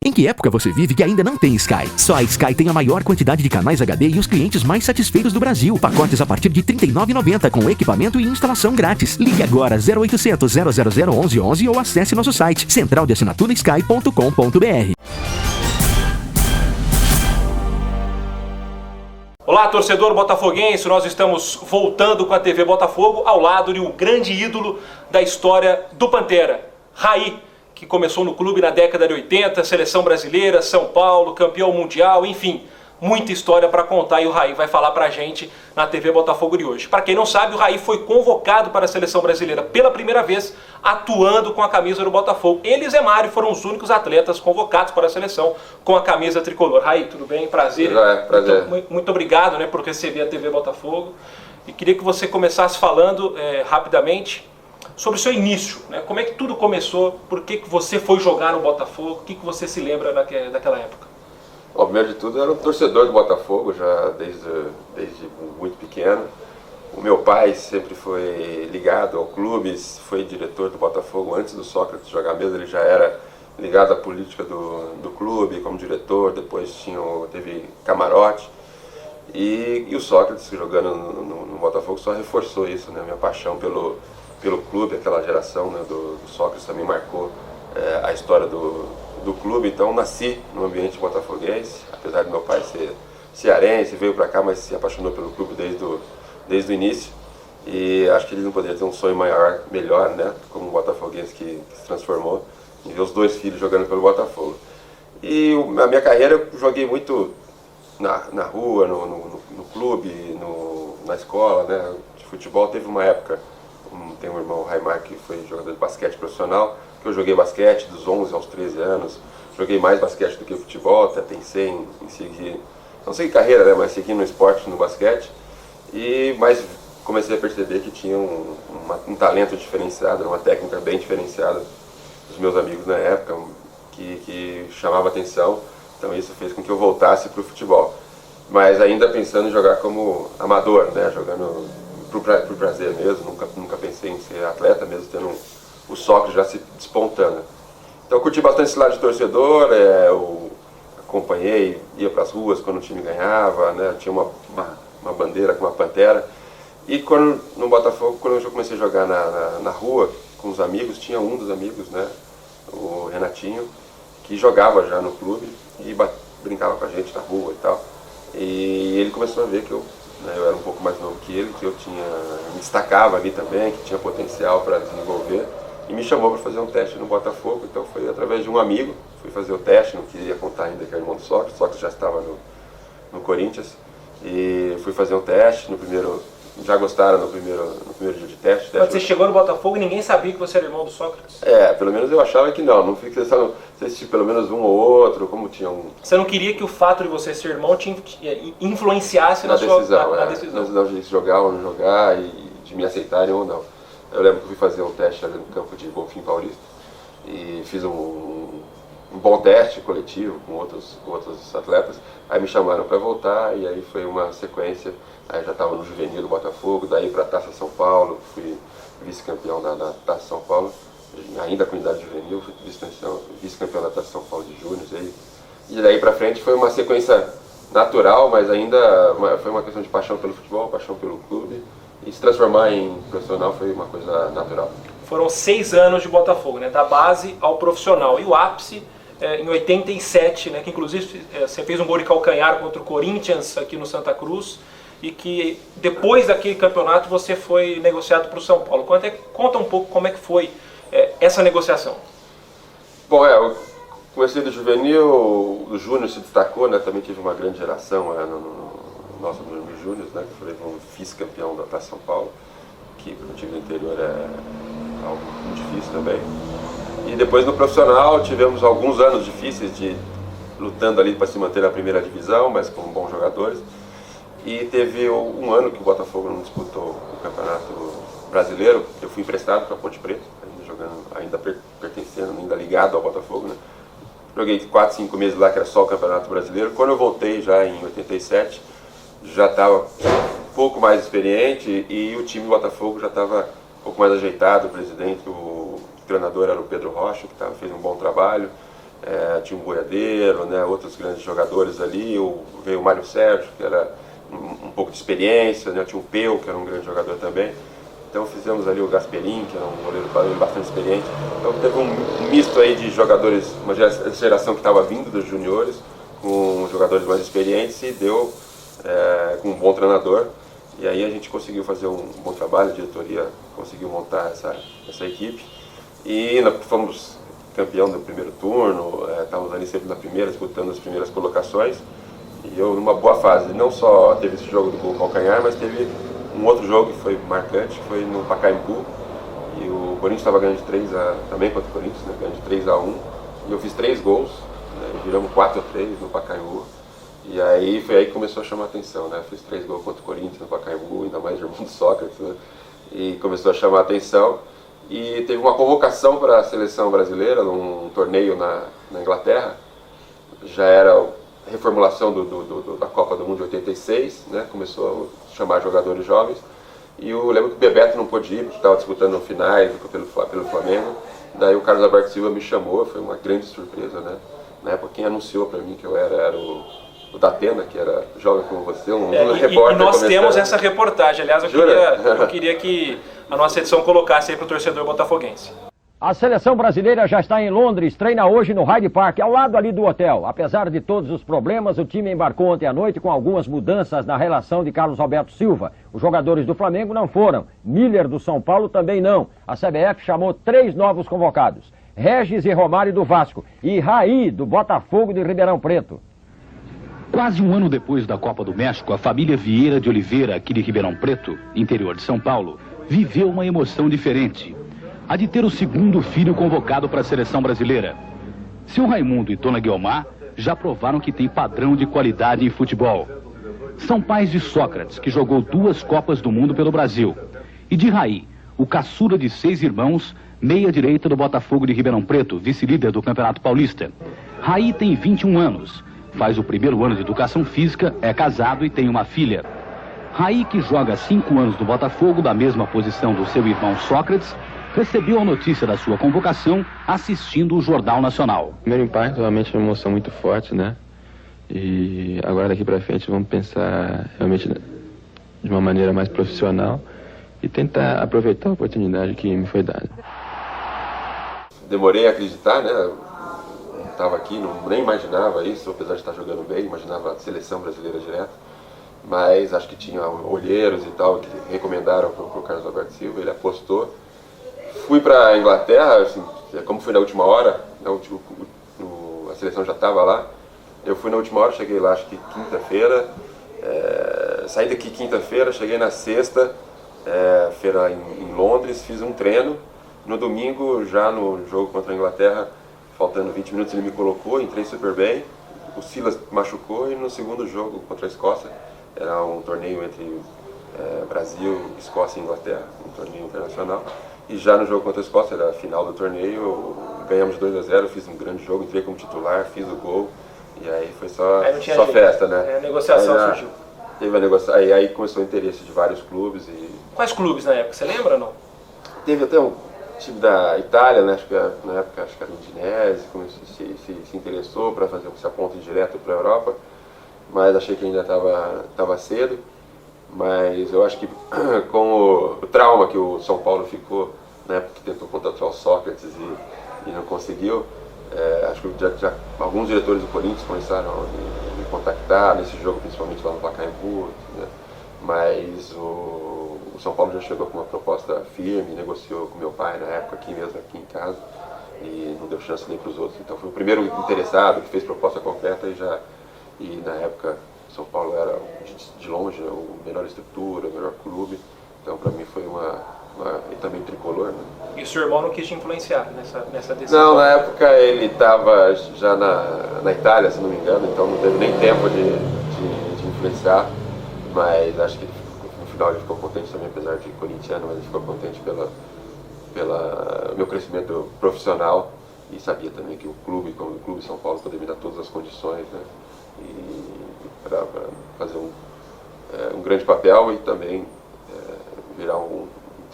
Em que época você vive que ainda não tem Sky? Só a Sky tem a maior quantidade de canais HD e os clientes mais satisfeitos do Brasil. Pacotes a partir de R$ 39,90 com equipamento e instalação grátis. Ligue agora 0800 000 1111 ou acesse nosso site centraldeassinaturasky.com.br. Olá, torcedor botafoguense, nós estamos voltando com a TV Botafogo ao lado de um grande ídolo da história do Pantera, Raí, que começou no clube na década de 80, seleção brasileira, São Paulo, campeão mundial, enfim, muita história para contar e o Raí vai falar pra gente na TV Botafogo de hoje. Para quem não sabe, o Raí foi convocado para a seleção brasileira pela primeira vez, atuando com a camisa do Botafogo. Ele e Zé Mário foram os únicos atletas convocados para a seleção com a camisa tricolor. Raí, tudo bem? Prazer. Prazer. Muito obrigado, né, por receber a TV Botafogo. E queria que você começasse falando rapidamente sobre o seu início, né? Como é que tudo começou, por que você foi jogar no Botafogo, o que você se lembra daquela época? Bom, primeiro de tudo, eu era um torcedor do Botafogo já desde muito pequeno. O meu pai sempre foi ligado ao clube, foi diretor do Botafogo antes do Sócrates jogar mesmo, ele já era ligado à política do clube como diretor, depois teve camarote. E o Sócrates jogando no Botafogo só reforçou isso, né? Minha paixão pelo clube, aquela geração, né, do Sócrates também marcou a história do clube. Então nasci no ambiente botafoguense, apesar de meu pai ser cearense, veio para cá, mas se apaixonou pelo clube desde o início. E acho que ele não poderia ter um sonho melhor, né, como um botafoguense que se transformou, em ver os dois filhos jogando pelo Botafogo. E a minha carreira eu joguei muito na rua, no clube, na escola, né, de futebol. Teve uma época, tem um irmão, Raimar, que foi jogador de basquete profissional, que eu joguei basquete dos 11 aos 13 anos, joguei mais basquete do que futebol, até pensei em seguir, não sei carreira, né, mas seguir no esporte, no basquete, mas comecei a perceber que tinha um talento diferenciado, uma técnica bem diferenciada dos meus amigos na época, que chamava atenção, então isso fez com que eu voltasse para o futebol, mas ainda pensando em jogar como amador, né, jogando por prazer mesmo, nunca pensei em ser atleta, mesmo tendo o Sócrates já se despontando. Então eu curti bastante esse lado de torcedor, eu acompanhei, ia para as ruas quando o time ganhava, né, tinha uma bandeira com uma pantera. E no Botafogo, quando eu comecei a jogar na rua com os amigos, tinha um dos amigos, né, o Renatinho, que jogava já no clube e brincava com a gente na rua e tal. E ele começou a ver que eu era um pouco mais novo que ele, que me destacava ali também, que tinha potencial para desenvolver, e me chamou para fazer um teste no Botafogo. Então foi através de um amigo, fui fazer o teste, não queria contar ainda que era irmão do Sócrates, o Sócrates já estava no Corinthians, e fui fazer um teste já gostaram no primeiro dia de teste. Quando você chegou no Botafogo, ninguém sabia que você era irmão do Sócrates? Pelo menos eu achava que não fiquei pensando se assistir pelo menos um ou outro, como tinha um... Você não queria que o fato de você ser irmão te influenciasse na decisão? Na decisão de jogar ou não jogar, e de me aceitarem ou não. Eu lembro que eu fui fazer um teste ali no campo de Bonfim Paulista, e fiz um bom teste coletivo com outros atletas, aí me chamaram para voltar, e aí foi uma sequência. Aí já estava no juvenil do Botafogo, daí para a Taça São Paulo, fui vice-campeão da Taça São Paulo, ainda com idade juvenil, fui vice-campeão da Taça São Paulo de Júnior. E daí para frente foi uma sequência natural, mas ainda foi uma questão de paixão pelo futebol, paixão pelo clube, e se transformar em profissional foi uma coisa natural. Foram 6 anos de Botafogo, né, da base ao profissional, e o ápice em 87, né, que inclusive você fez um gol de calcanhar contra o Corinthians aqui no Santa Cruz, e que depois daquele campeonato você foi negociado para o São Paulo. Conta um pouco como é que foi essa negociação. Bom, eu comecei do juvenil, o Júnior se destacou, né, também tive uma grande geração no nosso Júnior, né, que foi um vice-campeão da Taça São Paulo, que para o time do interior é algo muito difícil também. E depois no profissional tivemos alguns anos difíceis lutando ali para se manter na primeira divisão, mas com bons jogadores. E teve um ano que o Botafogo não disputou o Campeonato Brasileiro. Eu fui emprestado para Ponte Preta, ainda pertencendo, ainda ligado ao Botafogo, né? Joguei 4, 5 meses lá, que era só o Campeonato Brasileiro. Quando eu voltei já em 87, já estava um pouco mais experiente e o time do Botafogo já estava um pouco mais ajeitado. O presidente, o treinador era o Pedro Rocha, que fez um bom trabalho. tinha um Boiadeiro, né, outros grandes jogadores ali, veio o Mário Sérgio, que era um pouco de experiência, né, tinha o Peu, que era um grande jogador também. Então fizemos ali o Gasperin, que era um goleiro bastante experiente. Então teve um misto aí de jogadores, uma geração que estava vindo dos juniores, com jogadores mais experientes e deu com um bom treinador. E aí a gente conseguiu fazer um bom trabalho, a diretoria conseguiu montar essa equipe. E fomos campeão do primeiro turno, estávamos ali sempre na primeira, disputando as primeiras colocações. E eu numa boa fase, não só teve esse jogo do gol calcanhar, mas teve um outro jogo que foi marcante, que foi no Pacaembu. E o Corinthians estava ganhando de 3-1, também contra o Corinthians, né, ganhando de 3-1. E eu fiz 3 gols, né, viramos 4-3 no Pacaembu. E aí foi aí que começou a chamar a atenção, né? Fiz 3 gols contra o Corinthians no Pacaembu, ainda mais irmão do Sócrates, né? E começou a chamar a atenção. E teve uma convocação para a seleção brasileira, num torneio na Inglaterra. Já era a reformulação da Copa do Mundo de 86, né? Começou a chamar jogadores jovens. E eu lembro que o Bebeto não pôde ir, porque estava disputando finais pelo Flamengo. Daí o Carlos Alberto Silva me chamou, foi uma grande surpresa, né? Na época quem anunciou para mim que eu era o Datena, que era Joga Como Você, um repórter. E nós temos essa reportagem, aliás, eu queria que a nossa edição colocasse aí para o torcedor botafoguense. A seleção brasileira já está em Londres, treina hoje no Hyde Park, ao lado ali do hotel. Apesar de todos os problemas, o time embarcou ontem à noite com algumas mudanças na relação de Carlos Alberto Silva. Os jogadores do Flamengo não foram, Miller do São Paulo também não. A CBF chamou 3 novos convocados, Regis e Romário do Vasco e Raí do Botafogo de Ribeirão Preto. Quase um ano depois da Copa do México, a família Vieira de Oliveira, aqui de Ribeirão Preto, interior de São Paulo, viveu uma emoção diferente. A de ter o segundo filho convocado para a seleção brasileira. Seu Raimundo e Dona Guiomar já provaram que tem padrão de qualidade em futebol. São pais de Sócrates, que jogou 2 Copas do Mundo pelo Brasil. E de Raí, o caçula de 6 irmãos, meia-direita do Botafogo de Ribeirão Preto, vice-líder do Campeonato Paulista. Raí tem 21 anos. Faz o primeiro ano de educação física, é casado e tem uma filha. Raí, que joga há 5 anos no Botafogo, da mesma posição do seu irmão Sócrates, recebeu a notícia da sua convocação assistindo o Jornal Nacional. Primeiro impacto, realmente é uma emoção muito forte, né? E agora daqui pra frente vamos pensar realmente de uma maneira mais profissional e tentar aproveitar a oportunidade que me foi dada. Demorei a acreditar, né? Estava aqui, nem imaginava isso, apesar de estar jogando bem, imaginava a seleção brasileira direto, mas acho que tinha olheiros e tal que recomendaram para o Carlos Alberto Silva, ele apostou. Fui para a Inglaterra, assim, como fui na última hora, a seleção já estava lá, eu fui na última hora, cheguei lá acho que quinta-feira, saí daqui quinta-feira, cheguei na sexta, feira em Londres, fiz um treino, no domingo, já no jogo contra a Inglaterra, faltando 20 minutos ele me colocou, entrei super bem, o Silas machucou e no segundo jogo contra a Escócia, era um torneio entre Brasil, Escócia e Inglaterra, um torneio internacional, e já no jogo contra a Escócia, era a final do torneio, ganhamos 2-0, fiz um grande jogo, entrei como titular, fiz o gol, e aí foi só festa, né? A negociação surgiu. Teve a negociação, aí começou o interesse de vários clubes. Quais clubes na época, você lembra ou não? Teve até um time da Itália, né? Na época acho que era o Udinese, se interessou para fazer essa ponte direto para a Europa, mas achei que ainda estava cedo. Mas eu acho que com o trauma que o São Paulo ficou, né, porque tentou contratar o Sócrates e não conseguiu, acho que já alguns diretores do Corinthians começaram a me contactar, nesse jogo principalmente lá no Pacaembu, né, mas o São Paulo já chegou com uma proposta firme, negociou com meu pai na época aqui mesmo, aqui em casa, e não deu chance nem para os outros. Então foi o primeiro interessado que fez proposta concreta e na época São Paulo era de longe a melhor estrutura, o melhor clube, então para mim foi e também tricolor, né? E o seu irmão não quis te influenciar nessa decisão? Não, na época ele estava já na Itália, se não me engano, então não teve nem tempo de influenciar, mas acho que no final ele ficou contente também, apesar de corintiano, mas ele ficou contente pelo meu crescimento profissional e sabia também que o clube, como o Clube São Paulo, poderia me dar todas as condições, né? E para fazer um grande papel e também virar um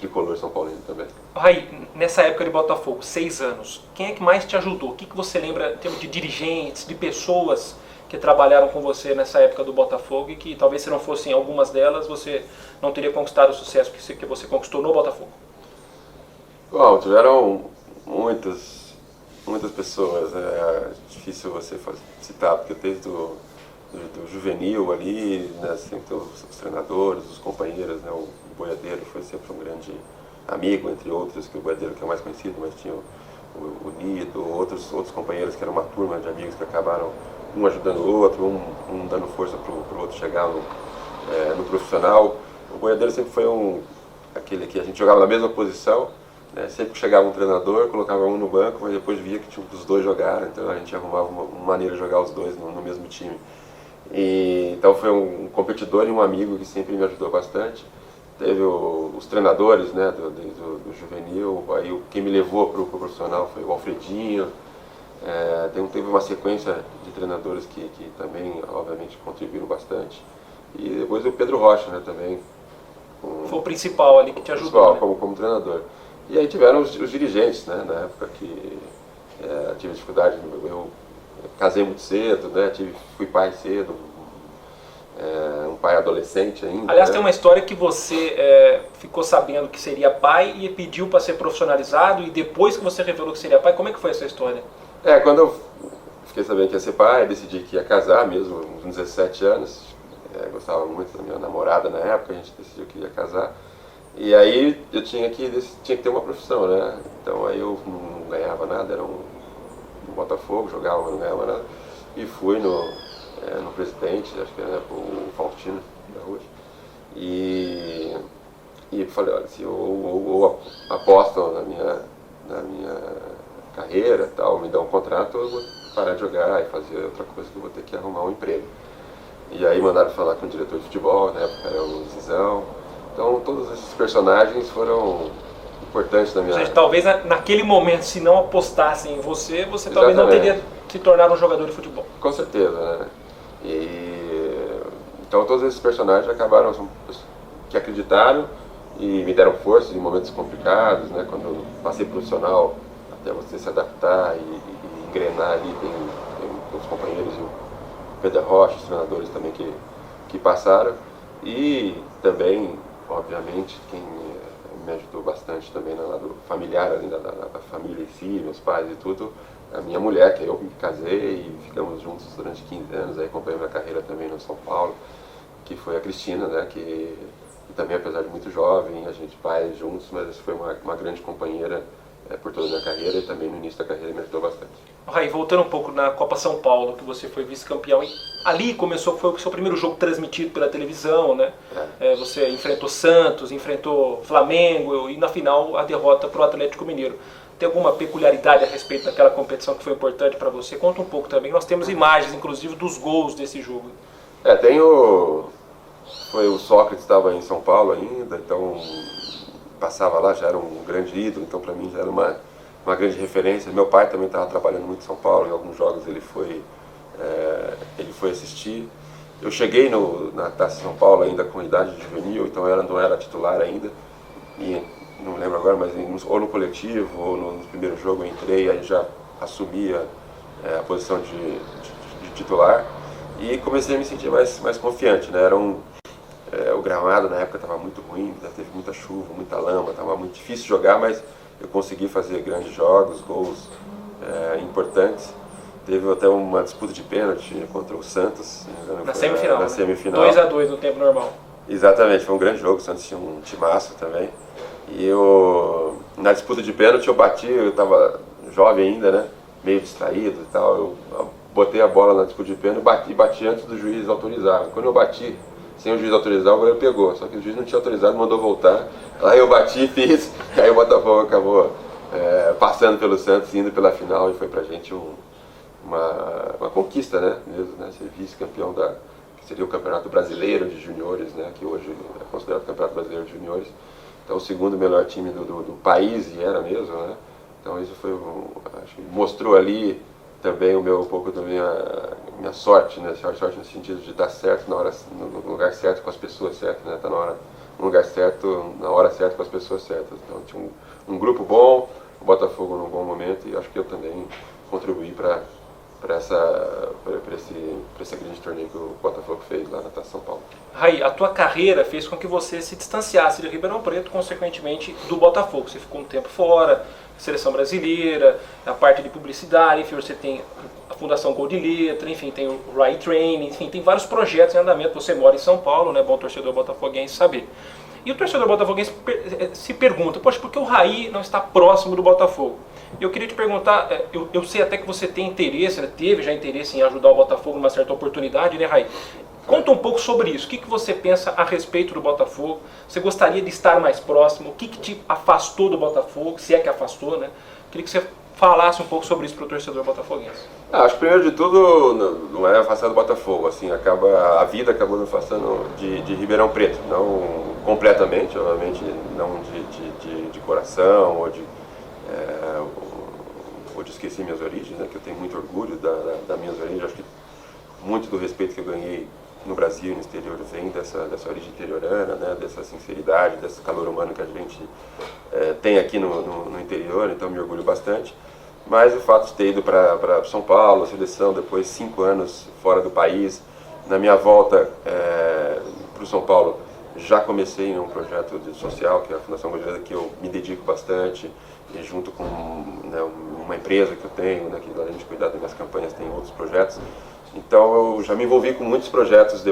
tricolor São Paulino também. Raí, nessa época de Botafogo, 6 anos, quem é que mais te ajudou? O que você lembra em termos de dirigentes, de pessoas que trabalharam com você nessa época do Botafogo e que talvez se não fossem algumas delas, você não teria conquistado o sucesso que você conquistou no Botafogo? Bom, tiveram muitas pessoas, é difícil você citar, porque desde do juvenil ali, né, sempre os treinadores, os companheiros, né, o Boiadeiro foi sempre um grande amigo, entre outros, que o Boiadeiro que é o mais conhecido, mas tinha o Nido, outros companheiros que eram uma turma de amigos que acabaram um ajudando o outro, um dando força para o outro chegar no profissional. O Boiadeiro sempre foi aquele que a gente jogava na mesma posição, né, sempre que chegava um treinador, colocava um no banco, mas depois via que tinha os dois jogaram, então a gente arrumava uma maneira de jogar os dois no mesmo time. Então foi um competidor e um amigo que sempre me ajudou bastante. Teve os treinadores, né, do juvenil, aí quem me levou para o profissional foi o Alfredinho. Teve uma sequência de treinadores que também, obviamente, contribuíram bastante. E depois o Pedro Rocha, né, também. Foi o principal ali que te ajudou, né? como treinador. E aí tiveram os dirigentes, né, na época que tive dificuldade. Eu casei muito cedo, né, fui pai cedo, um pai adolescente ainda. Aliás, né? tem uma história que você ficou sabendo que seria pai e pediu para ser profissionalizado, e depois que você revelou que seria pai, como é que foi essa história? Quando eu fiquei sabendo que ia ser pai, decidi que ia casar mesmo, uns 17 anos. Gostava muito da minha namorada na época, a gente decidiu que ia casar. E aí eu tinha que ter uma profissão, né? Então aí eu não ganhava nada, era no Botafogo, jogava, mas não ganhava nada. E fui no presidente, acho que era o Faustino da Rua. E falei, olha, se eu aposto na minha carreira, tal, me dá um contrato, eu vou parar de jogar e fazer outra coisa, que eu vou ter que arrumar um emprego. E aí mandaram falar com o diretor de futebol, na época era o Zizão. Então todos esses personagens foram importantes na minha... Ou seja, talvez naquele momento, se não apostassem em você Exatamente. Talvez não teria se tornado um jogador de futebol. Com certeza, né? Então todos esses personagens acabaram, que acreditaram e me deram força em momentos complicados, né? Quando eu passei profissional, até você se adaptar e engrenar ali, tem os companheiros e o Pedro Rocha, os treinadores também que passaram. E também, obviamente, quem me ajudou bastante também no lado familiar, além da família em si, meus pais e tudo, a minha mulher, que eu me casei e ficamos juntos durante 15 anos, aí acompanhei minha carreira também no São Paulo, que foi a Cristina, né, que também, apesar de muito jovem, a gente pais juntos, mas foi uma grande companheira por toda a minha carreira, e também no início da carreira me ajudou bastante. Raí, voltando um pouco na Copa São Paulo, que você foi vice-campeão, e ali foi o seu primeiro jogo transmitido pela televisão, né? Você enfrentou Santos, enfrentou Flamengo, e na final a derrota para o Atlético Mineiro. Tem alguma peculiaridade a respeito daquela competição que foi importante para você? Conta um pouco também. Nós temos imagens, inclusive, dos gols desse jogo. Foi o Sócrates, estava em São Paulo ainda, então passava lá, já era um grande ídolo, então para mim já era uma grande referência. Meu pai também estava trabalhando muito em São Paulo, em alguns jogos ele foi assistir. Eu cheguei na Taça São Paulo ainda com idade de juvenil, então não era titular ainda, e não lembro agora, mas ou no coletivo ou no primeiro jogo eu entrei, aí já assumia a posição de titular e comecei a me sentir mais confiante, né? O gramado na época estava muito ruim, teve muita chuva, muita lama, estava muito difícil jogar, mas eu consegui fazer grandes jogos, gols importantes. Teve até uma disputa de pênalti contra o Santos. Na semifinal. Na semifinal. 2-2 no tempo normal. Exatamente, foi um grande jogo, o Santos tinha um timaço também. E na disputa de pênalti eu bati, eu estava jovem ainda, né? Meio distraído e tal. Eu botei a bola na disputa de pênalti e bati antes do juiz autorizar. Quando eu bati, sem o juiz autorizar, o goleiro pegou. Só que o juiz não tinha autorizado, mandou voltar. Aí eu bati e fiz. Aí o Botafogo acabou passando pelo Santos, indo pela final, e foi pra gente uma conquista, né? Mesmo, né? Ser vice-campeão que seria o Campeonato Brasileiro de Juniores, né? Que hoje é considerado o Campeonato Brasileiro de Juniores. Então o segundo melhor time do país, e era mesmo, né? Então isso foi, acho que mostrou ali também um pouco da minha sorte, né? Sorte no sentido de estar certo na hora, no lugar certo, com as pessoas certas, né? Tá no no lugar certo, na hora certa, com as pessoas certas. Então tinha um grupo bom, o Botafogo num bom momento, e acho que eu também contribuí para esse grande torneio que o Botafogo fez lá na Taça São Paulo. Raí, a tua carreira fez com que você se distanciasse de Ribeirão Preto, consequentemente do Botafogo. Você ficou um tempo fora, seleção brasileira, a parte de publicidade, enfim, você tem a Fundação Gol de Letra, enfim, tem o Rai Training, enfim, tem vários projetos em andamento. Você mora em São Paulo, né? Bom torcedor botafoguense saber. E o torcedor botafoguense se pergunta, poxa, por que o Raí não está próximo do Botafogo? Eu queria te perguntar, eu sei até que você tem interesse, né, teve já interesse em ajudar o Botafogo numa certa oportunidade, né, Raí? Conta um pouco sobre isso. O que você pensa a respeito do Botafogo? Você gostaria de estar mais próximo? O que te afastou do Botafogo, se é que afastou, né? Queria que você falasse um pouco sobre isso para o torcedor botafoguense. Acho que primeiro de tudo não é afastar do Botafogo, assim, a vida acabou me afastando de Ribeirão Preto, não completamente, obviamente, não de coração ou de esquecer minhas origens, né, que eu tenho muito orgulho das minhas origens. Acho que muito do respeito que eu ganhei no Brasil e no exterior vem dessa origem interiorana, né, dessa sinceridade, desse calor humano que a gente tem aqui no interior, então me orgulho bastante. Mas o fato de ter ido para São Paulo, a seleção, depois 5 anos fora do país, na minha volta para o São Paulo, já comecei em um projeto social, que é a Fundação Gol de Letra, que eu me dedico bastante, e junto com, né, uma empresa que eu tenho, né, que além de cuidar das minhas campanhas, tem outros projetos. Então eu já me envolvi com muitos projetos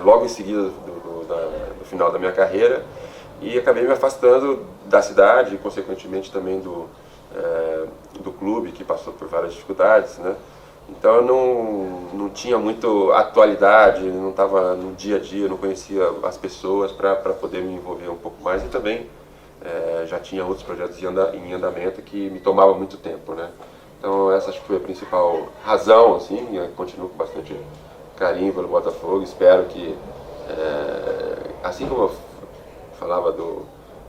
logo em seguida do final da minha carreira, e acabei me afastando da cidade e consequentemente também do clube, que passou por várias dificuldades, né? Então eu não tinha muito atualidade, não estava no dia a dia, não conhecia as pessoas para poder me envolver um pouco mais, e também já tinha outros projetos em andamento que me tomavam muito tempo, né? Então essa acho que foi a principal razão, assim, eu continuo com bastante carinho pelo Botafogo. Espero que, assim como eu falava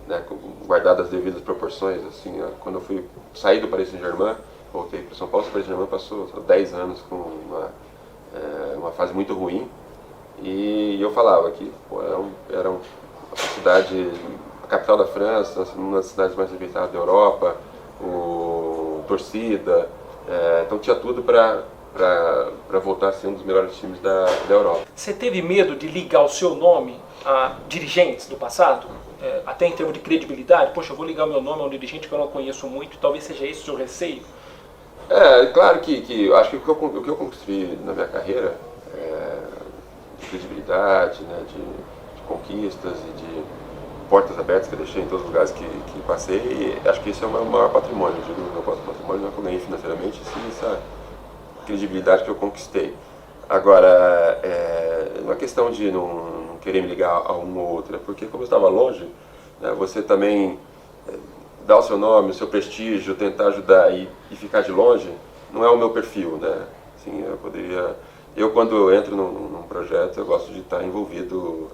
né, guardado as devidas proporções, assim, quando eu saí do Paris Saint-Germain, voltei para São Paulo, o Paris Saint-Germain passou 10 anos com uma fase muito ruim, e eu falava que era uma cidade, a capital da França, uma das cidades mais respeitadas da Europa, torcida, então tinha tudo para voltar a ser um dos melhores times da Europa. Você teve medo de ligar o seu nome a dirigentes do passado? Até em termos de credibilidade? Poxa, eu vou ligar o meu nome a um dirigente que eu não conheço muito, talvez seja esse o seu receio? Claro que acho que o que eu construí na minha carreira, de credibilidade, né, de conquistas e de portas abertas que eu deixei em todos os lugares que passei, e acho que esse é o meu maior patrimônio. Eu digo, o meu patrimônio não é que eu ganhei financeiramente, sim essa credibilidade que eu conquistei. Agora, não é questão de não querer me ligar a uma ou outra, porque como eu estava longe, né, você também dar o seu nome, o seu prestígio, tentar ajudar e ficar de longe, não é o meu perfil, né? Assim, eu quando eu entro num projeto, eu gosto de estar envolvido,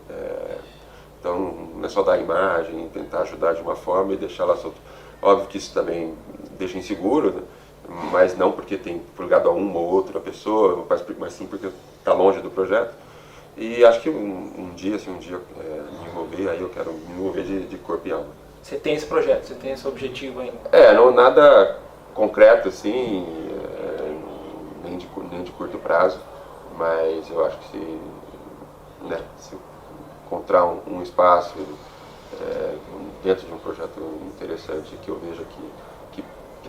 então não é só dar a imagem, tentar ajudar de uma forma e deixar lá solto. Óbvio que isso também deixa inseguro, né? Mas não porque tem ligado a uma ou outra pessoa, mas sim porque está longe do projeto. E acho que um dia me envolver, aí eu quero me envolver de corpo e alma. Você tem esse projeto, você tem esse objetivo ainda? Não nada concreto assim, nem de curto prazo, mas eu acho que se encontrar um espaço dentro de um projeto interessante que eu veja que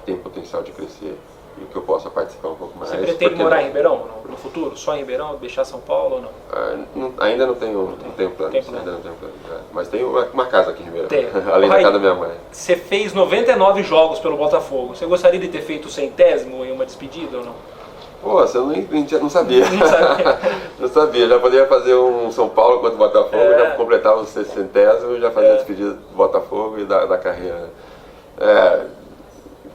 tem potencial de crescer e que eu possa participar um pouco mais. Você pretende morar em Ribeirão no futuro? Só em Ribeirão? Deixar São Paulo ou não? Ainda não tenho planos. Ainda não tenho planos. Mas tenho uma casa aqui em Ribeirão, além da casa da minha mãe. Você fez 99 jogos pelo Botafogo. Você gostaria de ter feito o 100º em uma despedida ou não? Pô, você não sabia. Não sabia. Não sabia. Já poderia fazer um São Paulo contra o Botafogo, já completava o 60º e já fazia a despedida do Botafogo e da carreira.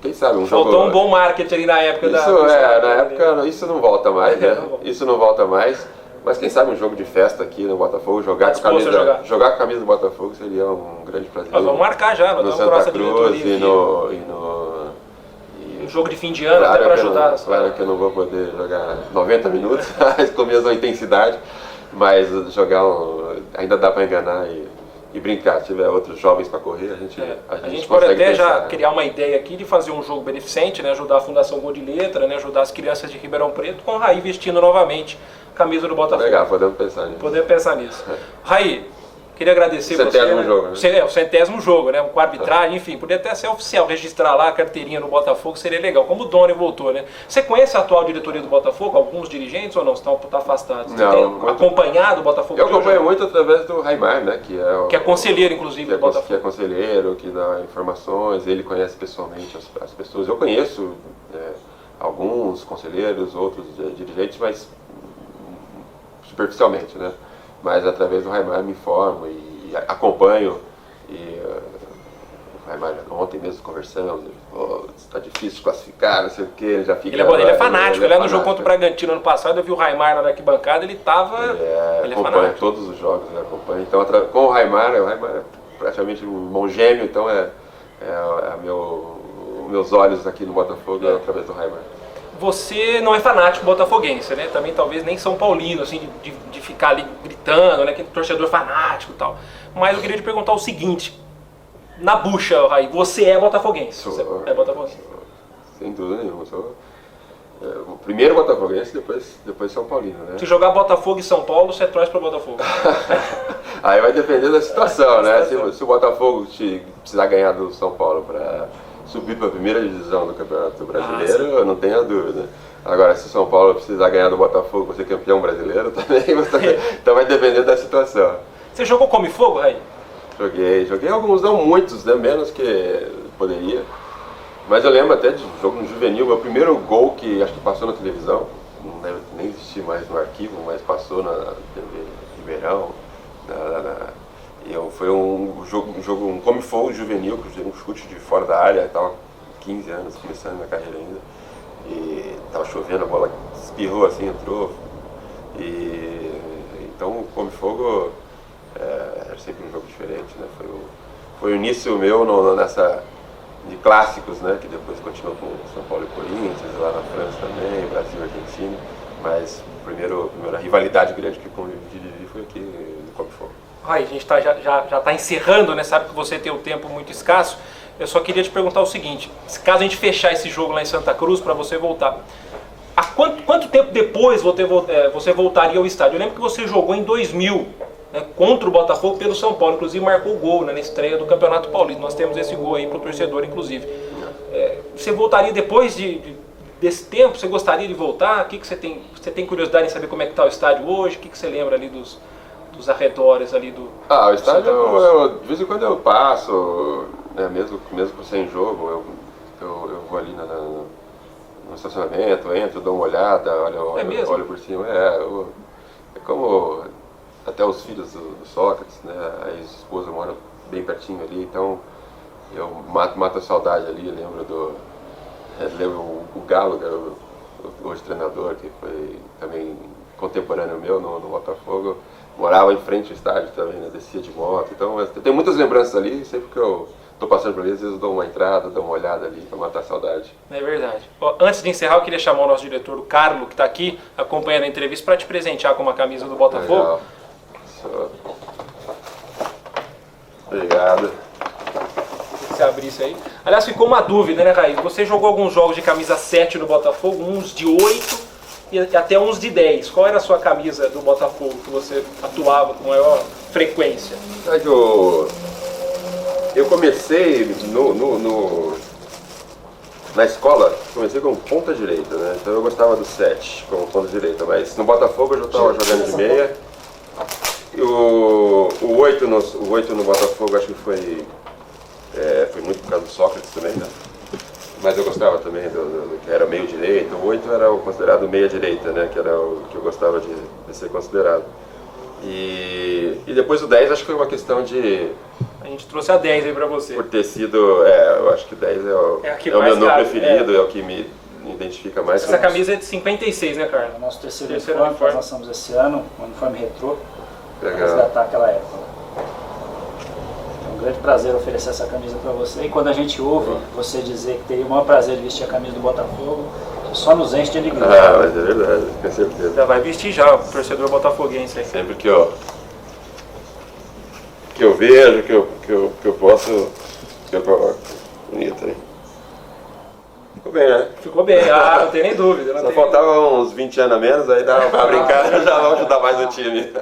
Quem sabe Faltou um bom marketing ali na época época isso não volta mais, né? Isso não volta mais. Mas quem sabe um jogo de festa aqui no Botafogo, jogar com a camisa do Botafogo seria um grande prazer. Nós vamos marcar já, no Santa Cruz um jogo de fim de ano, até para ajudar. Claro que eu não vou poder jogar 90 minutos, com a mesma intensidade, mas jogar ainda dá para enganar e brincar. Se tiver outros jovens para correr, a gente pode até pensar, já né? criar uma ideia aqui de fazer um jogo beneficente, né? Ajudar a Fundação Gol de Letra, né? Ajudar as crianças de Ribeirão Preto, com o Raí vestindo novamente a camisa do Botafogo. Legal, podemos pensar nisso. Podemos pensar nisso. Raí, queria agradecer você. Centésimo jogo, né? O 100º jogo, né? Com arbitragem, enfim, podia até ser oficial, registrar lá a carteirinha no Botafogo, seria legal. Como o Doni voltou, né? Você conhece a atual diretoria do Botafogo, alguns dirigentes ou não? Você está afastado? Você tem acompanhado o Botafogo? Eu acompanho muito através do Raimar, né? Que é conselheiro, inclusive, do Botafogo. Que é conselheiro, que dá informações, ele conhece pessoalmente as pessoas. Eu conheço alguns conselheiros, outros dirigentes, mas superficialmente, né? Mas através do Raimar me informo e acompanho. E o Raimar, ontem mesmo conversamos, está difícil classificar, não sei o que, ele já fica... Ele é fanático, ele no jogo contra o Bragantino ano passado, eu vi o Raimar na arquibancada, ele estava... Ele é acompanha fanático. todos os jogos, ele acompanha. Então, com o Raimar é praticamente um irmão gêmeo, então meus olhos aqui no Botafogo é através do Raimar. Você não é fanático botafoguense, né? Também talvez nem São Paulino, assim, de ficar ali gritando, né? Que é torcedor fanático e tal. Mas eu queria te perguntar o seguinte, na bucha, Raí, você é botafoguense? Você é botafoguense? Sem dúvida nenhuma, sou o primeiro botafoguense, depois São Paulino, né? Se jogar Botafogo e São Paulo, você torce para o Botafogo. Aí vai depender da situação, né? Se o Botafogo precisar ganhar do São Paulo para subir para a primeira divisão do Campeonato Brasileiro, eu não tenho a dúvida. Agora, se o São Paulo precisar ganhar do Botafogo para ser campeão brasileiro, também, então vai depender da situação. Você jogou Come Fogo, Raí? Joguei alguns, não muitos, né? Menos que poderia. Mas eu lembro até de jogo no juvenil, meu primeiro gol que acho que passou na televisão, não deve nem existir mais no arquivo, mas passou na TV Ribeirão. Foi um jogo, um Come Fogo juvenil, que eu dei um chute de fora da área, estava 15 anos, começando minha carreira ainda. E estava chovendo, a bola espirrou assim, entrou. Então o Come Fogo era sempre um jogo diferente, né? Foi o início meu nessa de clássicos, né? Que depois continuou com São Paulo e Corinthians, lá na França também, Brasil e Argentina. Mas a primeira rivalidade grande que eu vivi foi aqui no Come Fogo. Raí, a gente já está encerrando, né? Sabe que você tem o tempo muito escasso. Eu só queria te perguntar o seguinte, caso a gente fechar esse jogo lá em Santa Cruz para você voltar, há quanto tempo depois você voltaria ao estádio? Eu lembro que você jogou em 2000, né, contra o Botafogo pelo São Paulo, inclusive marcou o gol, né, na estreia do Campeonato Paulista. Nós temos esse gol aí para o torcedor, inclusive. Você voltaria depois desse tempo? Você gostaria de voltar? Você tem curiosidade em saber como é que está o estádio hoje? O que você lembra ali dos arredores ali do... O estádio, de vez em quando eu passo, né, mesmo sem jogo, eu vou ali no estacionamento, entro, dou uma olhada, olho por cima. É como até os filhos do Sócrates, né, a ex-esposa mora bem pertinho ali, então eu mato a saudade ali, lembro o Galo, que era hoje treinador, que foi também contemporâneo meu no Botafogo. Morava em frente ao estádio também, né? Descia de moto, então eu tenho muitas lembranças ali, sempre que eu estou passando por ali, às vezes eu dou uma entrada, dou uma olhada ali para matar a saudade. É verdade. Antes de encerrar, eu queria chamar o nosso diretor, o Carlos, que está aqui acompanhando a entrevista, para te presentear com uma camisa do Botafogo. Legal. Obrigado. Se você abrisse aí. Aliás, ficou uma dúvida, né, Raí? Você jogou alguns jogos de camisa 7 no Botafogo, uns de 8 e até uns de 10. Qual era a sua camisa do Botafogo que você atuava com maior frequência? Eu comecei na escola, comecei como ponta direita, né? Então eu gostava do 7 como ponta direita, mas no Botafogo eu já estava jogando de meia. E o 8 no Botafogo acho que foi muito por causa do Sócrates também, né? Mas eu gostava também do que era meio direito. O 8 era o considerado meia direita, né? Que era o que eu gostava de ser considerado. E depois o 10 acho que foi uma questão de... A gente trouxe a 10 aí pra você. Por ter sido... eu acho que o 10 é o meu número preferido, é o que me identifica mais. Essa camisa é de 56, né, Carlos? É o nosso terceiro uniforme, nós lançamos esse ano, um uniforme retrô, para resgatar aquela época. É um grande prazer oferecer essa camisa para você. E quando a gente ouve você dizer que teria o maior prazer de vestir a camisa do Botafogo, só nos enche de alegria. Mas é verdade, com certeza. Já vai vestir já, o torcedor botafoguense aí. Sempre que eu... que eu vejo, que eu posso... Que eu coloco. Bonito, hein? Ficou bem, né? Ficou bem, não tem nem dúvida. Só faltava uns 20 anos a menos, aí dava pra brincar, já vamos ajudar mais o time.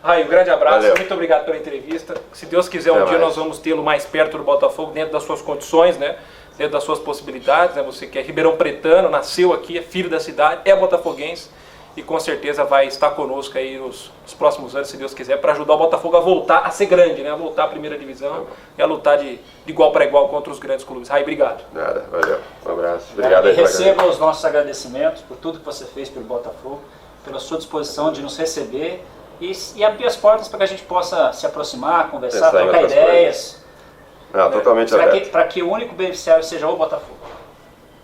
Raí, um grande abraço, Valeu. muito obrigado pela entrevista. Se Deus quiser, um dia nós vamos tê-lo mais perto do Botafogo, dentro das suas condições, né? Dentro das suas possibilidades, né? Você que é ribeirão pretano, nasceu aqui, é filho da cidade, é botafoguense e com certeza vai estar conosco aí nos próximos anos, se Deus quiser, para ajudar o Botafogo a voltar a ser grande, né? A voltar à primeira divisão e a lutar de igual para igual contra os grandes clubes. Raí, obrigado. Nada, valeu. Um abraço. Obrigado. E receba os nossos agradecimentos por tudo que você fez pelo Botafogo, pela sua disposição de nos receber e abrir as portas para que a gente possa se aproximar, conversar, trocar ideias. Totalmente aberto. Para que o único beneficiário seja o Botafogo.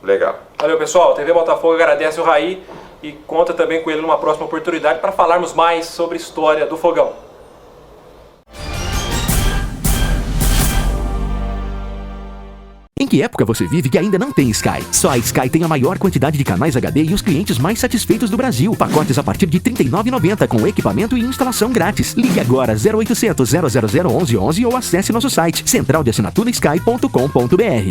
Legal. Valeu, pessoal. A TV Botafogo agradece o Raí e conta também com ele numa próxima oportunidade para falarmos mais sobre a história do Fogão. Em que época você vive que ainda não tem Sky? Só a Sky tem a maior quantidade de canais HD e os clientes mais satisfeitos do Brasil. Pacotes a partir de R$ 39,90 com equipamento e instalação grátis. Ligue agora 0800 000 1111 ou acesse nosso site centraldeassinaturas.sky.com.br.